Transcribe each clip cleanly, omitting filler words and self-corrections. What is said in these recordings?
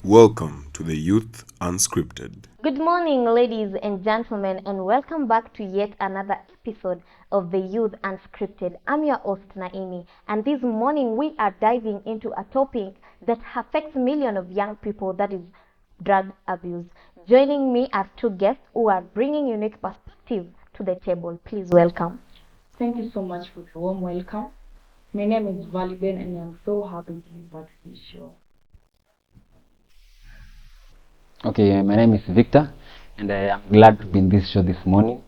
Welcome to the Youth Unscripted. Good morning, ladies and gentlemen, and welcome back to yet another episode of the Youth Unscripted. I'm your host, Naini, and this morning we are diving into a topic that affects millions of young people, that is drug abuse. Joining me are two guests who are bringing unique perspectives to the table. Please welcome. Thank you so much for the warm welcome. My name is Valiben and I'm so happy to be part of this show. Okay, my name is Victor and I am glad to be in this show this morning.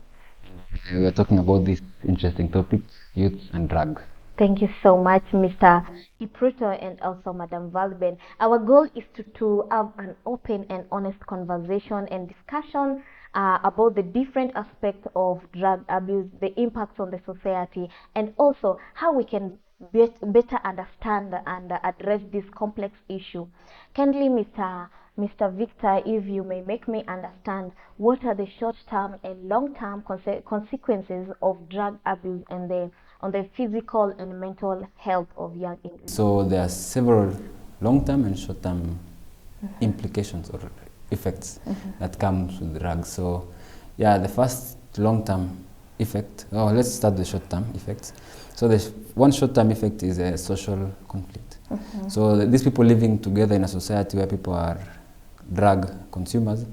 We are talking about this interesting topic, youth and drugs. Thank you so much, Mr. Kipruto and also Madam Valiben. Our goal is to have an open and honest conversation and discussion about the different aspects of drug abuse, the impacts on the society, and also how we can better understand and address this complex issue. Kindly, Mr. Victor, if you may make me understand, what are the short-term and long-term consequences of drug abuse and on the physical and mental health of young individuals? So there are several long-term and short-term implications or effects that comes with drugs. So yeah, the first long-term effect, let's start with the short-term effects. So the one short-term effect is a social conflict. So these people living together in a society where people are drug consumers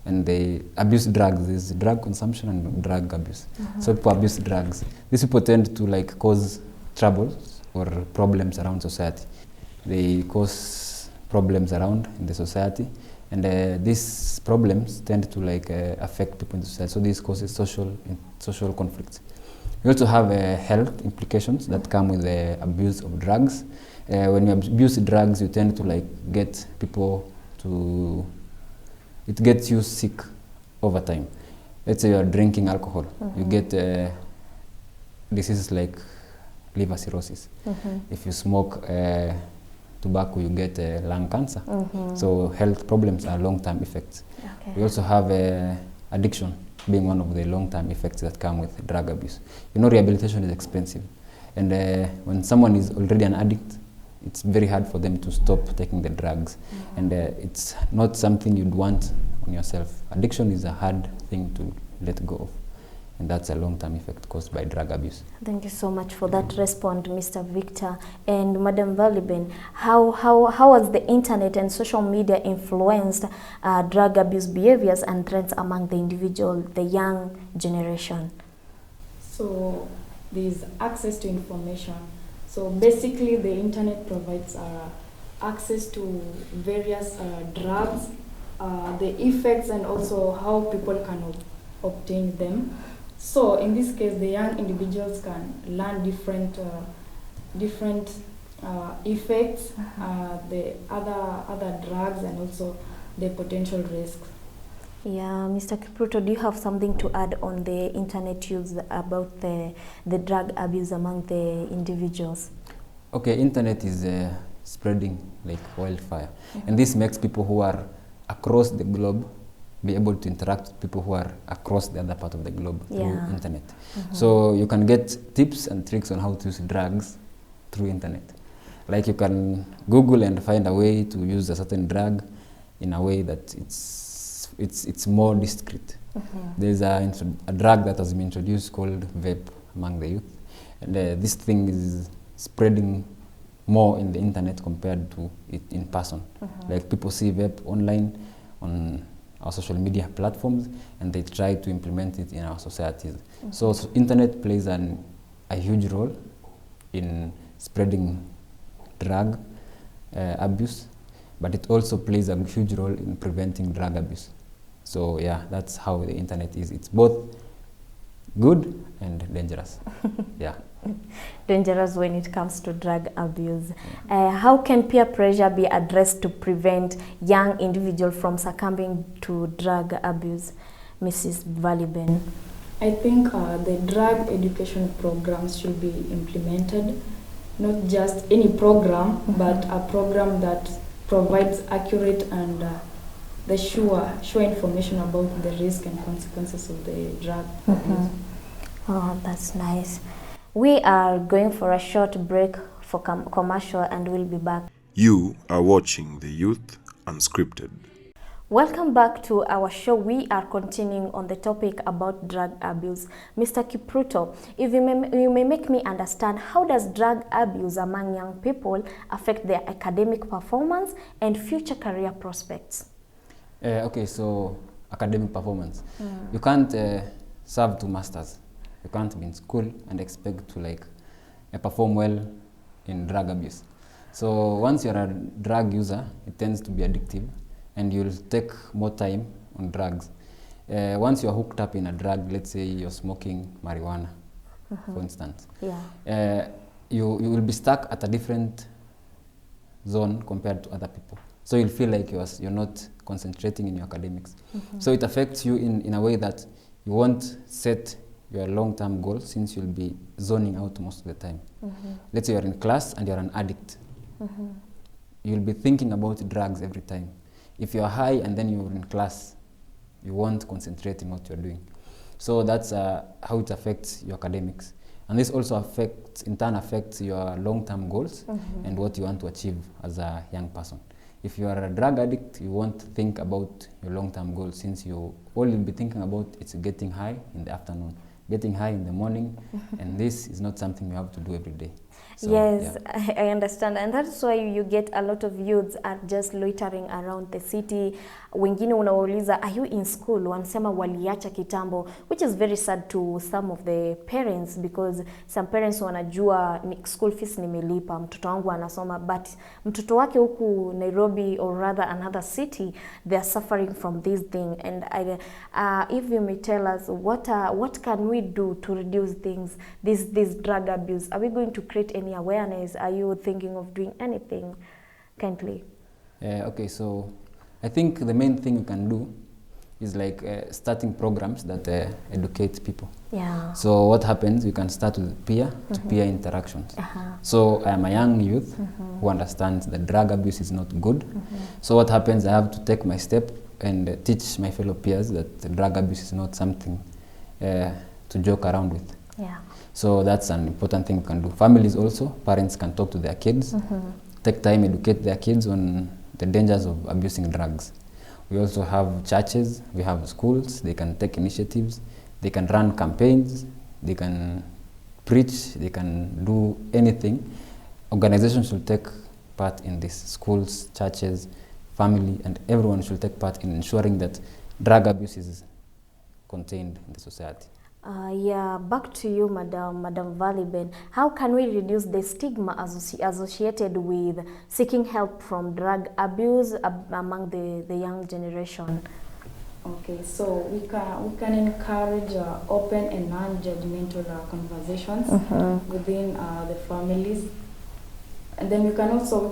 and they abuse drugs. There's drug consumption and drug abuse. So people abuse drugs. These people tend to cause troubles or problems around society. They cause problems around in the society, and these problems tend to affect people in the society. So this causes social conflicts. We also have health implications that come with the abuse of drugs. When you abuse drugs, you tend to get people it gets you sick over time. Let's say you are drinking alcohol, you get diseases like liver cirrhosis. If you smoke tobacco, you get lung cancer. So health problems are long-term effects. Okay. We also have addiction being one of the long-term effects that come with drug abuse. Rehabilitation is expensive, and when someone is already an addict, it's very hard for them to stop taking the drugs, and it's not something you'd want on yourself. Addiction is a hard thing to let go of, and that's a long-term effect caused by drug abuse. Thank you so much for that response, Mr. Victor. And Madam Valiben, how has the internet and social media influenced drug abuse behaviors and trends among the individual, the young generation? So there's access to information. So basically the internet provides access to various drugs, the effects, and also how people can obtain them. So in this case, the young individuals can learn different effects, the other drugs, and also the potential risks. Yeah, Mr. Kipruto, do you have something to add on the internet use about the drug abuse among the individuals? Okay, internet is spreading like wildfire, and this makes people who are across the globe be able to interact with people who are across the other part of the globe through internet. So you can get tips and tricks on how to use drugs through internet. Like you can Google and find a way to use a certain drug in a way that it's more discreet. There's a drug that has been introduced called vape among the youth, and this thing is spreading more in the internet compared to it in person. Like people see vape online on our social media platforms, and they try to implement it in our societies. So internet plays a huge role in spreading drug abuse, but it also plays a huge role in preventing drug abuse. So yeah, that's how the internet is. It's both good and dangerous. Yeah. Dangerous when it comes to drug abuse. How can peer pressure be addressed to prevent young individuals from succumbing to drug abuse? Mrs. Valiben. I think the drug education programs should be implemented, not just any program, but a program that provides accurate and the sure information about the risk and consequences of the drug abuse. Oh, that's nice. We are going for a short break for commercial, and we'll be back. You are watching the Youth Unscripted. Welcome back to our show. We are continuing on the topic about drug abuse. Mr. Kipruto, if you may make me understand, how does drug abuse among young people affect their academic performance and future career prospects? Okay, so academic performance. You can't serve 2 masters. You can't be in school and expect to perform well in drug abuse. So once you're a drug user, it tends to be addictive, and you'll take more time on drugs. Once you're hooked up in a drug, let's say you're smoking marijuana, for instance, you will be stuck at a different zone compared to other people. So you'll feel like you're not concentrating in your academics. So it affects you in a way that you won't set your long-term goals, since you'll be zoning out most of the time. Let's say you're in class and you're an addict. You'll be thinking about drugs every time. If you're high and then you're in class, you won't concentrate in what you're doing. So that's how it affects your academics. And this also in turn affects your long-term goals and what you want to achieve as a young person. If you are a drug addict, you won't think about your long-term goals, since all you'll be thinking about is getting high in the afternoon, getting high in the morning, and this is not something you have to do every day. So, yes, yeah. I understand, and that's why you get a lot of youths are just loitering around the city. Wengine unawauliza, are you in school? Wanasema waliacha kitambo, which is very sad to some of the parents, because some parents wanajua school fees nimelipa, mtoto wangu anasoma, but mtoto wake huku Nairobi or rather another city, they are suffering from this thing. And if you may tell us, what can we do to reduce this drug abuse? Are we going to create any awareness? Are you thinking of doing anything? Kindly. Okay, so I think the main thing you can do is starting programs that educate people. Yeah. So what happens, you can start with peer-to-peer interactions. So I am a young youth who understands that drug abuse is not good. So what happens, I have to take my step and teach my fellow peers that drug abuse is not something to joke around with. Yeah. So that's an important thing you can do. Families also, parents can talk to their kids, take time, educate their kids on the dangers of abusing drugs. We also have churches, we have schools, they can take initiatives, they can run campaigns, they can preach, they can do anything. Organizations should take part in this. Schools, churches, family, and everyone should take part in ensuring that drug abuse is contained in the society. Yeah, back to you, Madam Valiben. How can we reduce the stigma associated with seeking help from drug abuse among the young generation? Okay, so we can encourage open and non-judgmental conversations within the families, and then we can also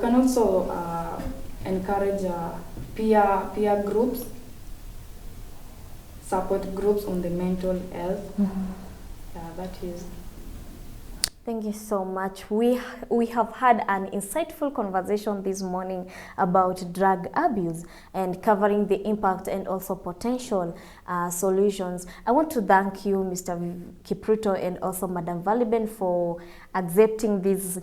encourage peer groups, support groups on the mental health. That is. Thank you so much. We have had an insightful conversation this morning about drug abuse and covering the impact and also potential solutions. I want to thank you, Mr. Kipruto, and also Madam Valiben, for accepting this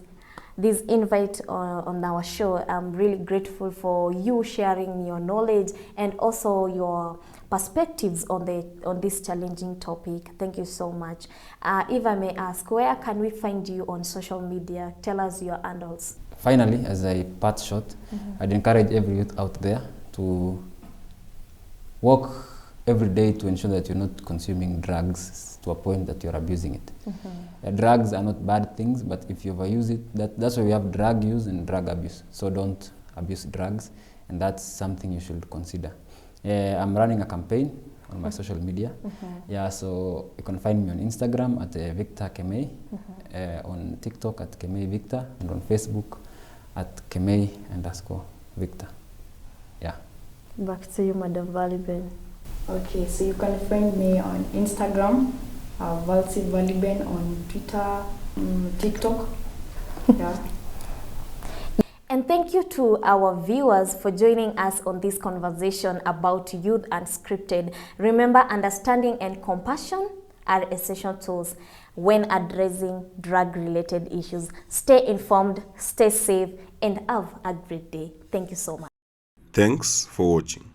invite on our show. I'm really grateful for you sharing your knowledge and also your perspectives on this challenging topic. Thank you so much. If I may ask, where can we find you on social media? Tell us your handles. Finally, as a part shot, I'd encourage every youth out there to work every day to ensure that you're not consuming drugs to a point that you're abusing it. Drugs are not bad things, but if you overuse it, that's why we have drug use and drug abuse. So don't abuse drugs, and that's something you should consider. I'm running a campaign on my social media. Yeah, so you can find me on Instagram at Victor Kemei, on TikTok at Kemei Victor, and on Facebook at Kemei_Victor. Yeah. Back to you, Madam Valiben. Okay, so you can find me on Instagram, Valiben, on Twitter, TikTok. Yeah. And thank you to our viewers for joining us on this conversation about Youth Unscripted. Remember, understanding and compassion are essential tools when addressing drug-related issues. Stay informed, stay safe, and have a great day. Thank you so much. Thanks for watching.